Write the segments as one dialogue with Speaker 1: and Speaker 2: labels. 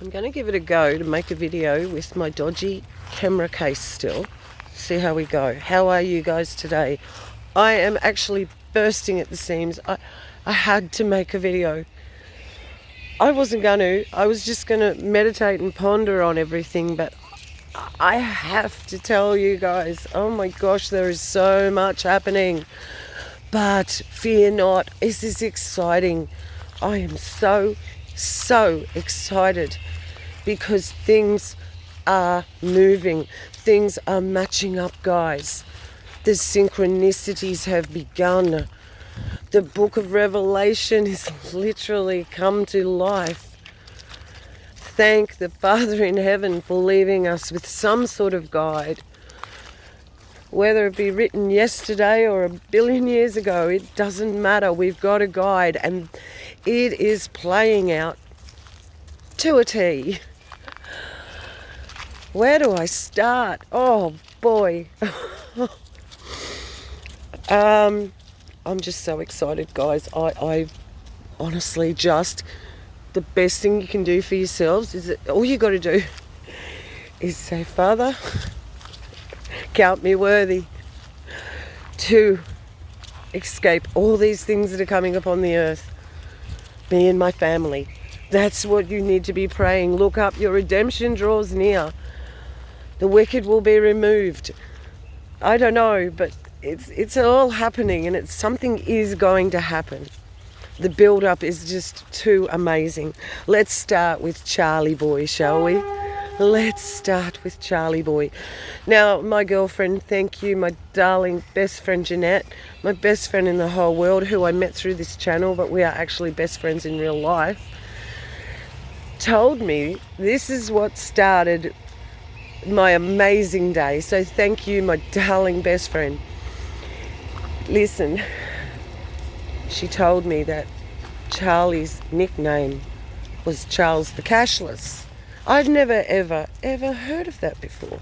Speaker 1: I'm going to give it a go to make a video with my dodgy camera case still. See how we go. How are you guys today? I am actually bursting at the seams. I had to make a video. I wasn't going to. I was just going to meditate and ponder on everything, but I have to tell you guys, oh my gosh, there is so much happening. But fear not, this is exciting. I am so excited because things are moving. Things are matching up, guys. The synchronicities have begun. The book of Revelation has literally come to life. Thank the Father in heaven for leaving us with some sort of guide. Whether it be written yesterday or 1 billion years ago, it doesn't matter. We've got a guide and it is playing out to a T. Where do I start? Oh boy. I'm just so excited, guys. I honestly just, the best thing you can do for yourselves is that all you got to do is say, Father, count me worthy to escape all these things that are coming upon the earth. Me and my family. That's what you need to be praying. Look up, your redemption draws near. The wicked will be removed. I don't know, but it's all happening, and something is going to happen. The build-up is just too amazing. Let's start with Charlie Boy, shall we? Let's start with Charlie Boy. Now, my girlfriend, thank you, my darling best friend Jeanette, my best friend in the whole world, who I met through this channel, but we are actually best friends in real life, told me this is what started my amazing day. So thank you, my darling best friend. Listen, she told me that Charlie's nickname was Charles the Cashless. I've never, ever heard of that before.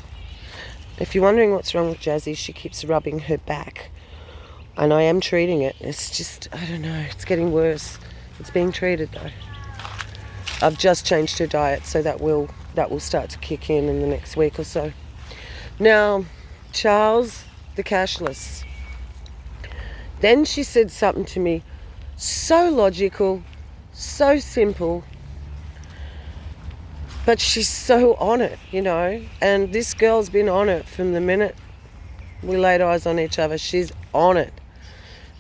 Speaker 1: If you're wondering what's wrong with Jazzy, she keeps rubbing her back. And I am treating it. It's just, I don't know, it's getting worse. It's being treated though. I've just changed her diet, so that will start to kick in the next week or so. Now, Charles the Cashless. Then she said something to me so logical, so simple, but she's so on it, you know. And this girl's been on it from the minute we laid eyes on each other. She's on it.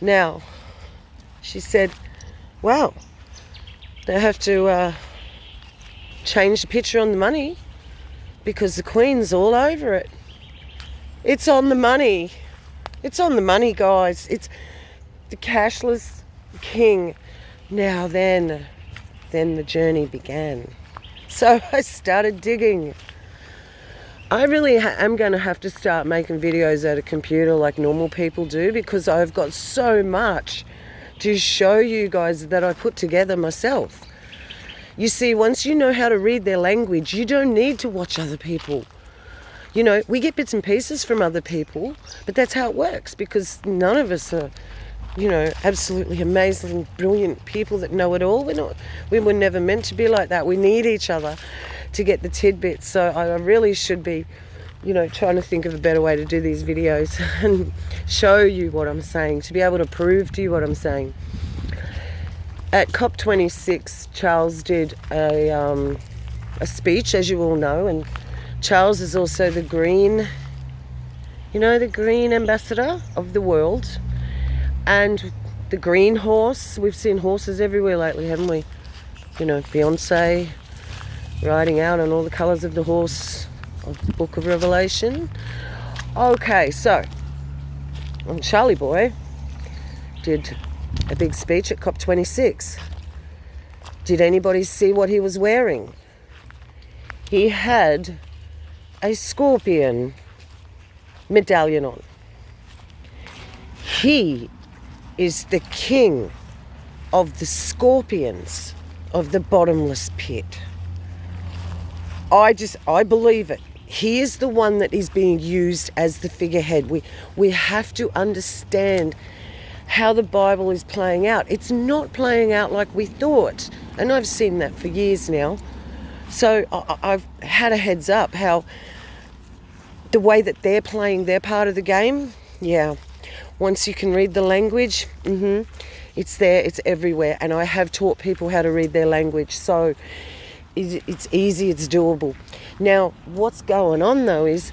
Speaker 1: Now, she said, wow, they have to change the picture on the money because the Queen's all over it. It's on the money. It's on the money, guys. It's the cashless king. Now then the journey began. So I started digging. I really am going to have to start making videos at a computer like normal people do, because I've got so much to show you guys that I put together myself. You see, once you know how to read their language, you don't need to watch other people. You know, we get bits and pieces from other people, but that's how it works, because none of us are, you know, absolutely amazing, brilliant people that know it all. We were never meant to be like that. We need each other to get the tidbits. So I really should be, you know, trying to think of a better way to do these videos and show you what I'm saying, to be able to prove to you what I'm saying. At COP26, Charles did a speech, as you all know, and Charles is also the green, you know, the green ambassador of the world. And the green horse, we've seen horses everywhere lately, haven't we? You know, Beyonce riding out on all the colours of the horse of the book of Revelation. Okay, so Charlie Boy did a big speech at COP26. Did anybody see what he was wearing? He had a scorpion medallion on. He is the king of the scorpions of the bottomless pit. I believe it. He is the one that is being used as the figurehead. We have to understand how the Bible is playing out. It's not playing out like we thought. And I've seen that for years now. So I've had a heads up how the way that they're playing their part of the game, yeah. Once you can read the language, it's there, it's everywhere. And I have taught people how to read their language. So it's easy, it's doable. Now, what's going on though is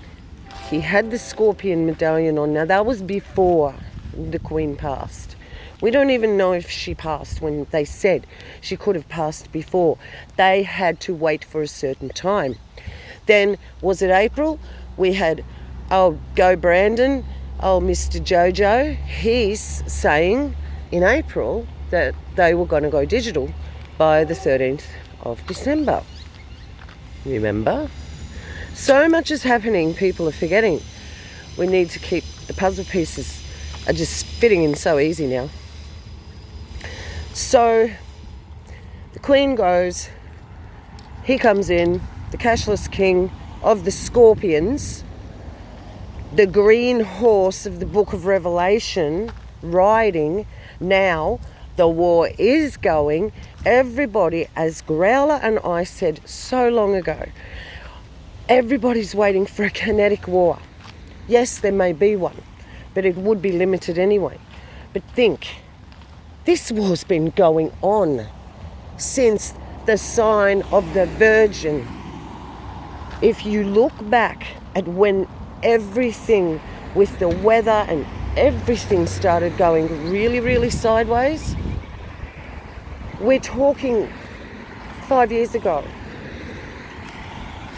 Speaker 1: he had the scorpion medallion on. Now, that was before the Queen passed. We don't even know if she passed when they said she could have passed before. They had to wait for a certain time. Then, was it April? We had, Go Brandon, Mr. Jojo. He's saying in April that they were going to go digital by the 13th of December. Remember? So much is happening, people are forgetting. We need to keep the puzzle pieces are just fitting in so easy now. So the Queen goes, he comes in, the cashless king of the scorpions, the green horse of the book of Revelation, riding. Now the war is going. Everybody, as Growler and I said so long ago, everybody's waiting for a kinetic war. Yes, there may be one, but it would be limited anyway. But think, this war's been going on since the sign of the Virgin. If you look back at when everything with the weather and everything started going really, really sideways, we're talking 5 years ago.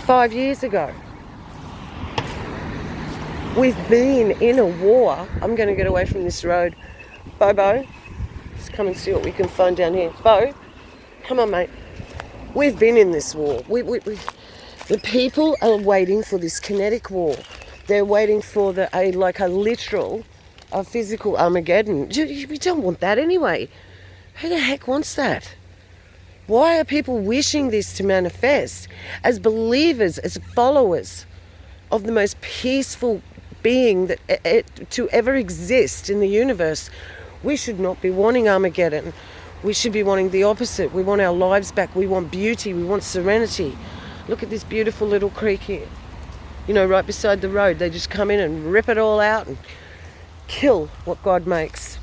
Speaker 1: 5 years ago. We've been in a war. I'm going to get away from this road. Bobo, let's come and see what we can find down here. Bo, come on, mate. We've been in this war. The people are waiting for this kinetic war. They're waiting for a physical Armageddon. We don't want that anyway. Who the heck wants that? Why are people wishing this to manifest? As believers, as followers of the most peaceful being that to ever exist in the universe, we should not be wanting Armageddon. We should be wanting the opposite. We want our lives back. We want beauty. We want serenity. Look at this beautiful little creek here. You know, right beside the road. They just come in and rip it all out and kill what God makes,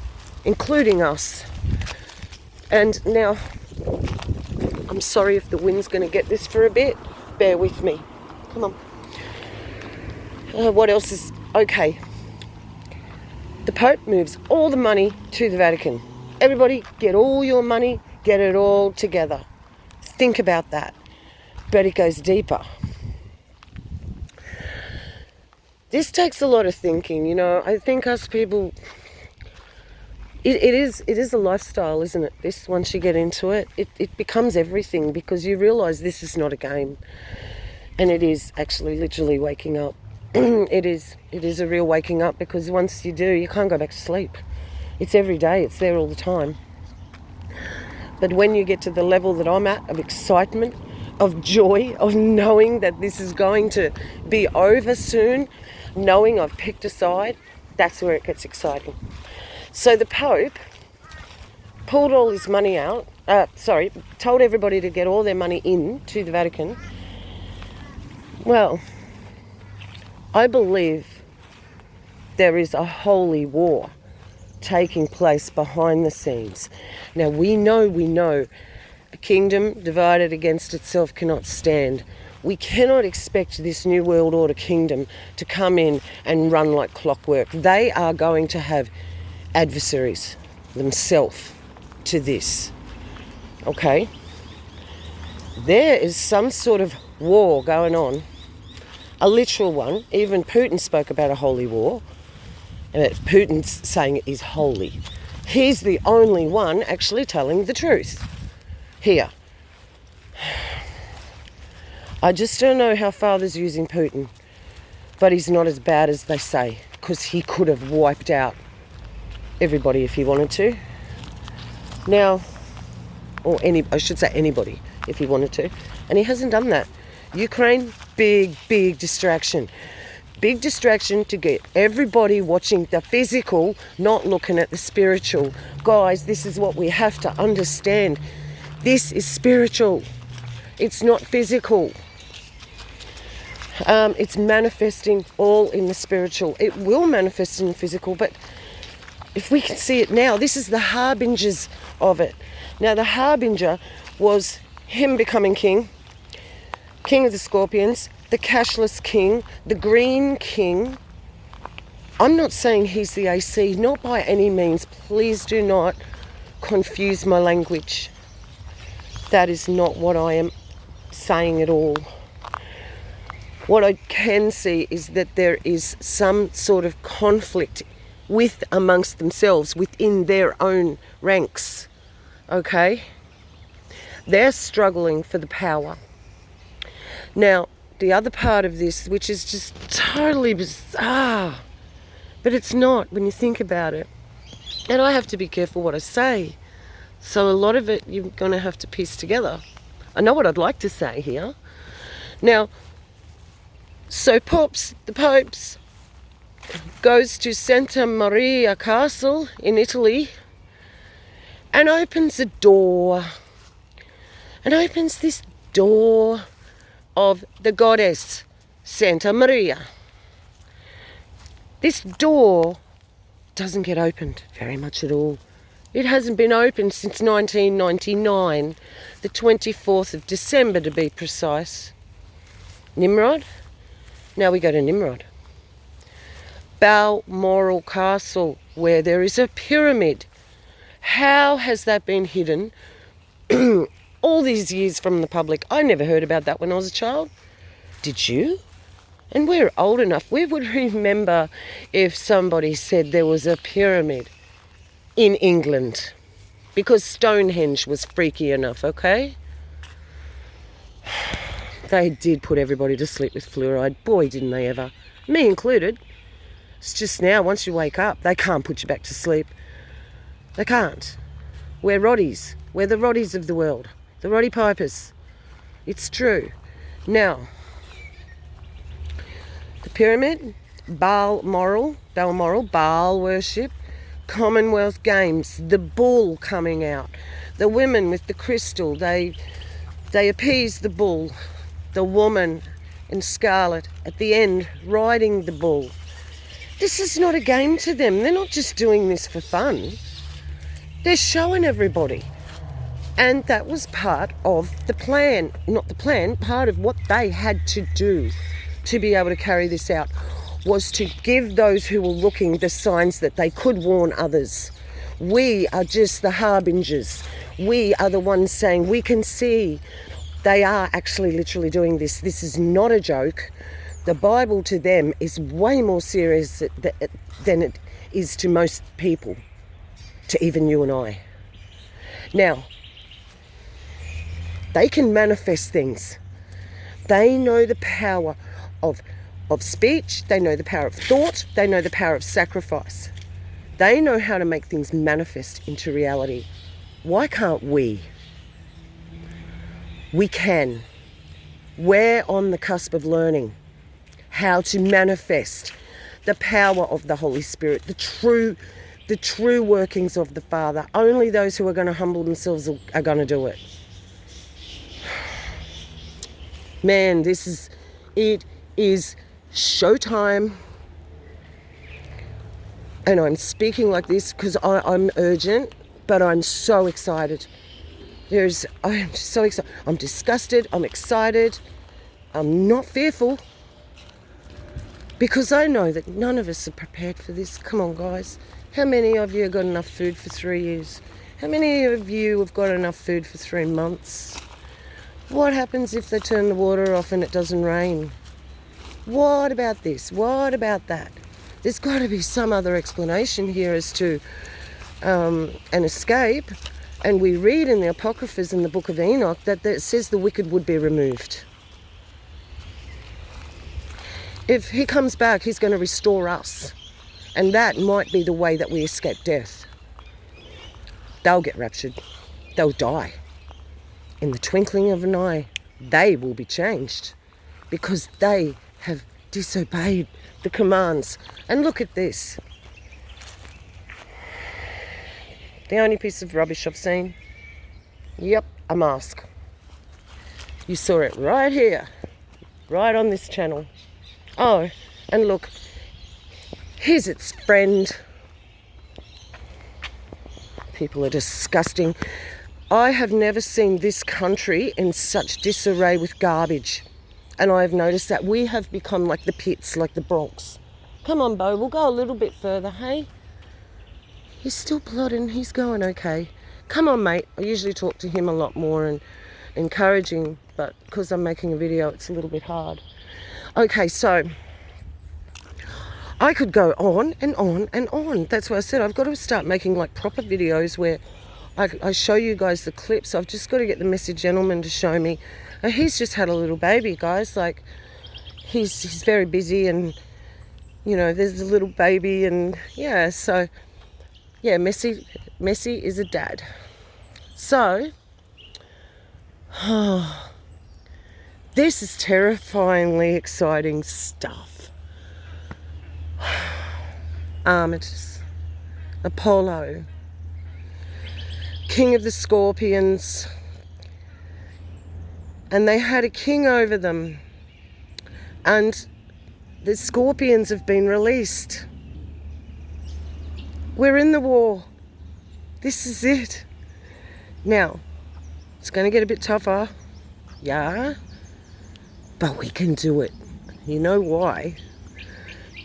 Speaker 1: including us. And now, I'm sorry if the wind's going to get this for a bit. Bear with me. Come on. What else is... Okay. The Pope moves all the money to the Vatican. Everybody, get all your money, get it all together. Think about that. But it goes deeper. This takes a lot of thinking, you know. I think us people... It is a lifestyle, isn't it? This, once you get into it, it becomes everything, because you realise this is not a game. And it is actually literally waking up. It is a real waking up, because once you do, you can't go back to sleep. It's every day, it's there all the time. But when you get to the level that I'm at, of excitement, of joy, of knowing that this is going to be over soon, knowing I've picked a side, that's where it gets exciting. So the Pope pulled all his money out, told everybody to get all their money in to the Vatican. Well, I believe there is a holy war taking place behind the scenes. Now, we know a kingdom divided against itself cannot stand. We cannot expect this New World Order kingdom to come in and run like clockwork. They are going to have adversaries themselves to this. Okay? There is some sort of war going on, a literal one. Even Putin spoke about a holy war. And Putin's saying it is holy. He's the only one actually telling the truth here. I just don't know how Father's using Putin, but he's not as bad as they say, because he could have wiped out everybody if he wanted to. Now, I should say anybody if he wanted to, and he hasn't done that. Ukraine, big distraction. Big distraction to get everybody watching the physical, not looking at the spiritual. Guys, this is what we have to understand. This is spiritual. It's not physical. It's manifesting all in the spiritual. It will manifest in the physical, but if we can see it now, this is the harbingers of it. Now, the harbinger was him becoming king of the scorpions, the cashless king, the green king. I'm not saying he's the AC, not by any means. Please do not confuse my language. That is not what I am saying at all. What I can see is that there is some sort of conflict amongst themselves, within their own ranks. Okay? They're struggling for the power. Now, the other part of this, which is just totally bizarre, but it's not when you think about it. And I have to be careful what I say. So a lot of it you're going to have to piece together. I know what I'd like to say here. Now, so the Pope goes to Santa Maria Castle in Italy and opens a door. And opens this door of the goddess Santa Maria. This door doesn't get opened very much at all. It hasn't been opened since 1999, the 24th of December to be precise. Nimrod? Now we go to Nimrod. Balmoral Castle, where there is a pyramid. How has that been hidden all these years from the public? I never heard about that when I was a child. Did you? And we're old enough. We would remember if somebody said there was a pyramid in England, because Stonehenge was freaky enough, okay? They did put everybody to sleep with fluoride. Boy, didn't they ever. Me included. It's just now, once you wake up, they can't put you back to sleep. They can't. We're Roddies. We're the Roddies of the world. The Roddy Pipers. It's true. Now, the pyramid, Balmoral, Baal worship, Commonwealth Games, the bull coming out, the women with the crystal, they appease the bull, the woman in scarlet at the end riding the bull. This is not a game to them. They're not just doing this for fun. They're showing everybody. And that was part of the plan, not the plan, part of what they had to do to be able to carry this out, was to give those who were looking the signs that they could warn others. We are just the harbingers. We are the ones saying, we can see they are actually literally doing this. This is not a joke. The Bible to them is way more serious than it is to most people, to even you and I. Now, they can manifest things. They know the power of speech. They know the power of thought. They know the power of sacrifice. They know how to make things manifest into reality. Why can't we? We can. We're on the cusp of learning how to manifest the power of the Holy Spirit, the true workings of the Father. Only those who are going to humble themselves are going to do it. Man, it is showtime. And I'm speaking like this because I'm urgent, but I'm so excited. I'm so excited. I'm disgusted. I'm excited. I'm not fearful. Because I know that none of us are prepared for this. Come on, guys. How many of you have got enough food for 3 years? How many of you have got enough food for 3 months? What happens if they turn the water off and it doesn't rain? What about this? What about that? There's got to be some other explanation here as to an escape. And we read in the Apocryphas in the book of Enoch that it says the wicked would be removed. If he comes back, he's going to restore us. And that might be the way that we escape death. They'll get raptured. They'll die. In the twinkling of an eye, they will be changed because they have disobeyed the commands. And look at this. The only piece of rubbish I've seen. Yep, a mask. You saw it right here, right on this channel. Oh, and look, here's its friend. People are disgusting. I have never seen this country in such disarray with garbage. And I have noticed that we have become like the pits, like the Bronx. Come on, Bo, we'll go a little bit further, hey? He's still plodding, he's going okay. Come on, mate. I usually talk to him a lot more and encouraging, but because I'm making a video, it's a little bit hard. Okay, so I could go on and on and on. That's why I said I've got to start making like proper videos where I show you guys the clips. I've just got to get the Messy Gentleman to show me. He's just had a little baby, guys. Like, he's very busy, and you know, there's a little baby, and yeah, so yeah, Messy is a dad. So this is terrifyingly exciting stuff. Armistice, Apollo, king of the scorpions, and they had a king over them, and the scorpions have been released. We're in the war. This is it. Now, it's going to get a bit tougher, yeah, but we can do it. You know why?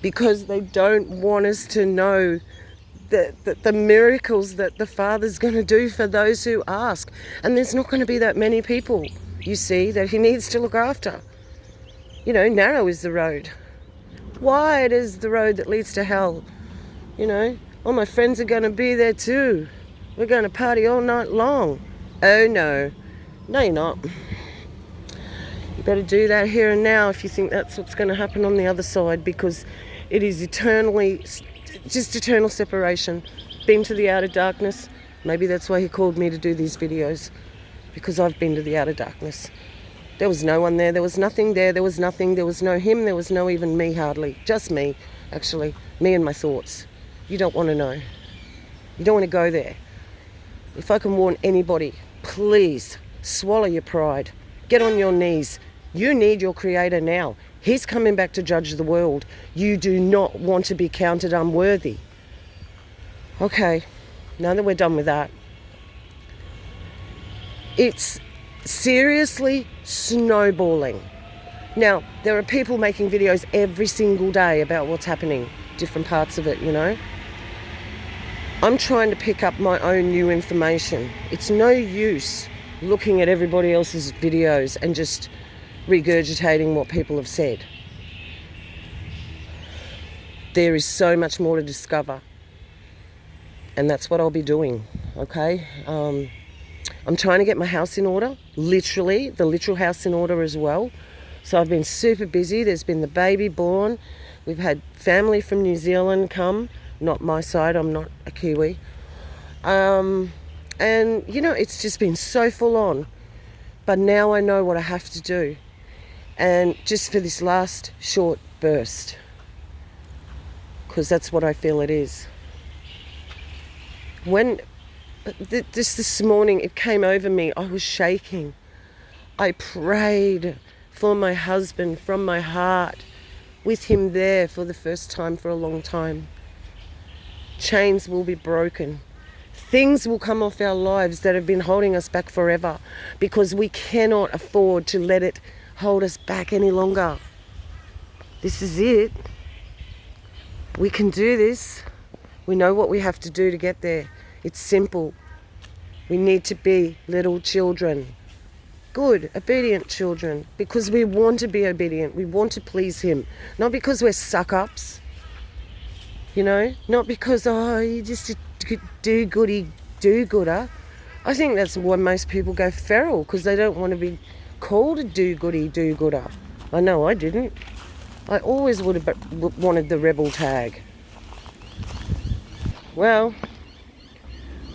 Speaker 1: Because they don't want us to know the miracles that the Father's going to do for those who ask. And there's not going to be that many people, you see, that he needs to look after. You know, narrow is the road. Wide is the road that leads to hell. You know, all my friends are going to be there too. We're going to party all night long. Oh no. No, you're not. You better do that here and now if you think that's what's going to happen on the other side, because it is just eternal separation. Been to the outer darkness. Maybe that's why he called me to do these videos, because I've been to the outer darkness. There was no one there. There was nothing there. There was nothing. There was no him. There was no even me, hardly. Just me, actually. Me and my thoughts. You don't want to know. You don't want to go there. If I can warn anybody, please swallow your pride. Get on your knees. You need your Creator now. He's coming back to judge the world. You do not want to be counted unworthy. Okay, now that we're done with that, it's seriously snowballing. Now, there are people making videos every single day about what's happening, different parts of it, you know. I'm trying to pick up my own new information. It's no use looking at everybody else's videos and just regurgitating what people have said. There is so much more to discover, and that's what I'll be doing, okay? I'm trying to get my house in order, literally, the literal house in order as well. So I've been super busy. There's been the baby born. We've had family from New Zealand come, not my side, I'm not a Kiwi. And, you know, it's just been so full on. But now I know what I have to do. And just for this last short burst, because that's what I feel it is. When just this morning it came over me, I was shaking. I prayed for my husband from my heart, with him there for the first time for a long time. Chains will be broken. Things will come off our lives that have been holding us back forever, because we cannot afford to let it hold us back any longer. This is it. We can do this. We know what we have to do to get there. It's simple. We need to be little children. Good, obedient children. Because we want to be obedient. We want to please him. Not because we're suck-ups. You know? Not because, oh, you're just a do-goody do-gooder. I think that's why most people go feral, because they don't want to be called a do-goody do-gooder. I know I didn't. I always would have wanted the rebel tag. Well,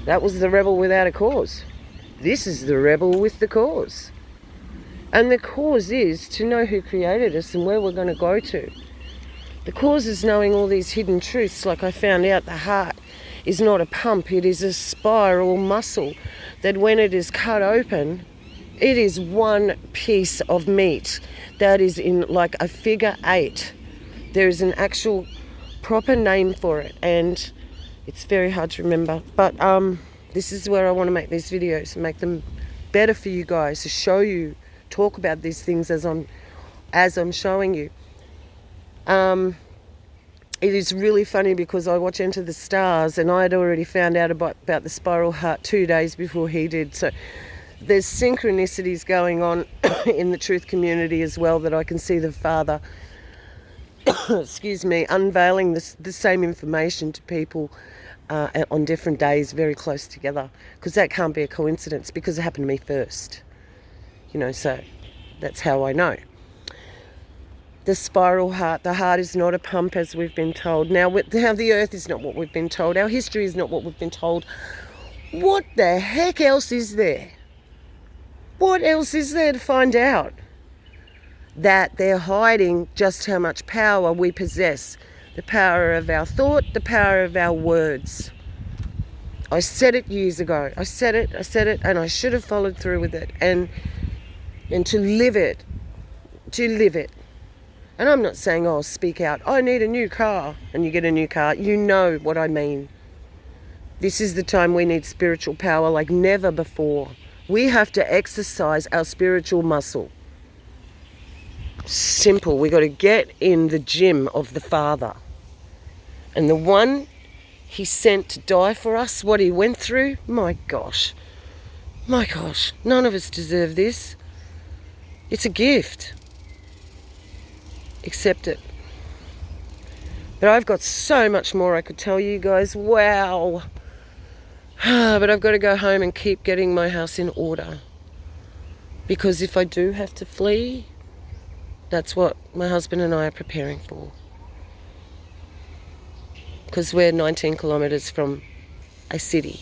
Speaker 1: that was the rebel without a cause. This is the rebel with the cause. And the cause is to know who created us and where we're going to go to. The cause is knowing all these hidden truths, like I found out the heart is not a pump, it is a spiral muscle that when it is cut open, It is one piece of meat that is in like a figure 8. There is an actual proper name for it, and it's very hard to remember. But this is where I want to make these videos and make them better for you guys, to show you, talk about these things as I'm showing you. It is really funny because I watch Enter the Stars, and I had already found out about the spiral heart 2 days before he did. So there's synchronicities going on in the truth community as well, that I can see the Father excuse me, unveiling the same information to people on different days very close together, because that can't be a coincidence, because it happened to me first, so that's how I know. The spiral heart, the heart is not a pump as we've been told. Now the earth is not what we've been told, our history is not what we've been told. What the heck else is there? What else is there to find out? That they're hiding just how much power we possess. The power of our thought, the power of our words. I said it years ago. I said it, and I should have followed through with it. And to live it. And I'm not saying, speak out, I need a new car, and you get a new car. You know what I mean. This is the time we need spiritual power like never before. We have to exercise our spiritual muscle. Simple. We got to get in the gym of the Father. And the one he sent to die for us, what he went through, my gosh, none of us deserve this. It's a gift. Accept it. But I've got so much more I could tell you guys. Wow. But I've got to go home and keep getting my house in order. Because if I do have to flee, that's what my husband and I are preparing for. Because we're 19 kilometres from a city,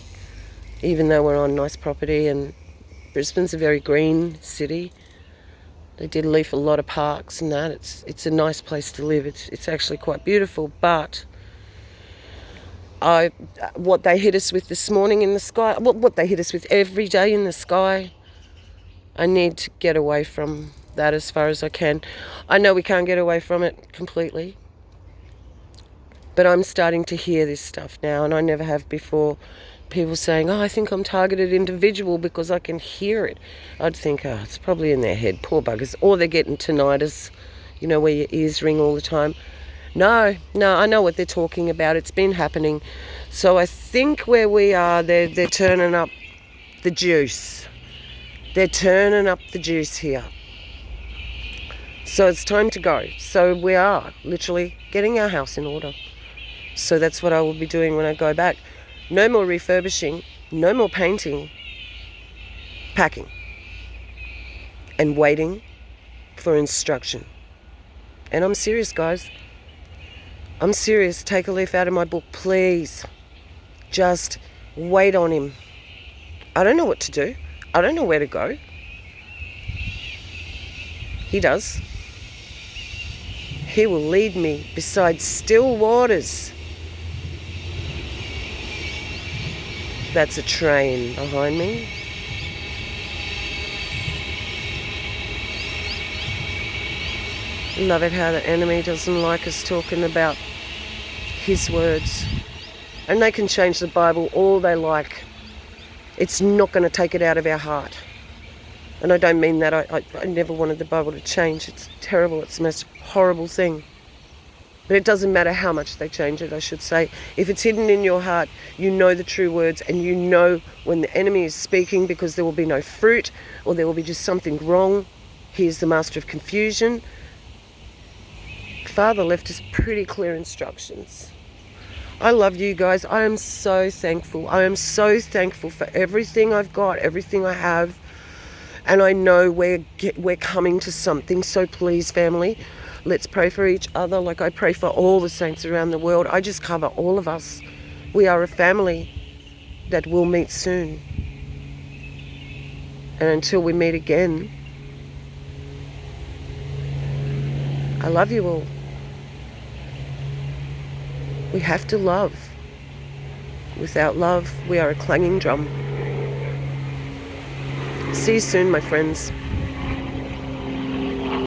Speaker 1: even though we're on nice property, and Brisbane's a very green city. They did leave a lot of parks and that. It's a nice place to live. It's actually quite beautiful. But what they hit us with this morning in the sky, what they hit us with every day in the sky, I need to get away from that as far as I can. I know we can't get away from it completely, but I'm starting to hear this stuff now, and I never have before. People saying, I think I'm targeted individual, because I can hear it. I'd think, it's probably in their head, poor buggers. Or they're getting tinnitus, where your ears ring all the time. No, I know what they're talking about. It's been happening. So I think where we are, they're turning up the juice. They're turning up the juice here. So it's time to go. So we are literally getting our house in order. So that's what I will be doing when I go back. No more refurbishing, no more painting, packing, and waiting for instruction. And I'm serious, guys. I'm serious. Take a leaf out of my book, please. Just wait on him. I don't know what to do. I don't know where to go. He does. He will lead me beside still waters. That's a train behind me. Love it how the enemy doesn't like us talking about his words. And they can change the Bible all they like. It's not going to take it out of our heart. And I don't mean that. I never wanted the Bible to change. It's terrible. It's the most horrible thing. But it doesn't matter how much they change it, I should say. If it's hidden in your heart, you know the true words, and you know when the enemy is speaking, because there will be no fruit, or there will be just something wrong. He is the master of confusion. Father left us pretty clear instructions. I love you guys. I am so thankful. I am so thankful for everything I've got, everything I have. And I know we're coming to something. So please, family, let's pray for each other like I pray for all the saints around the world. I just cover all of us. We are a family that will meet soon. And until we meet again, I love you all. We have to love. Without love, we are a clanging drum. See you soon, my friends.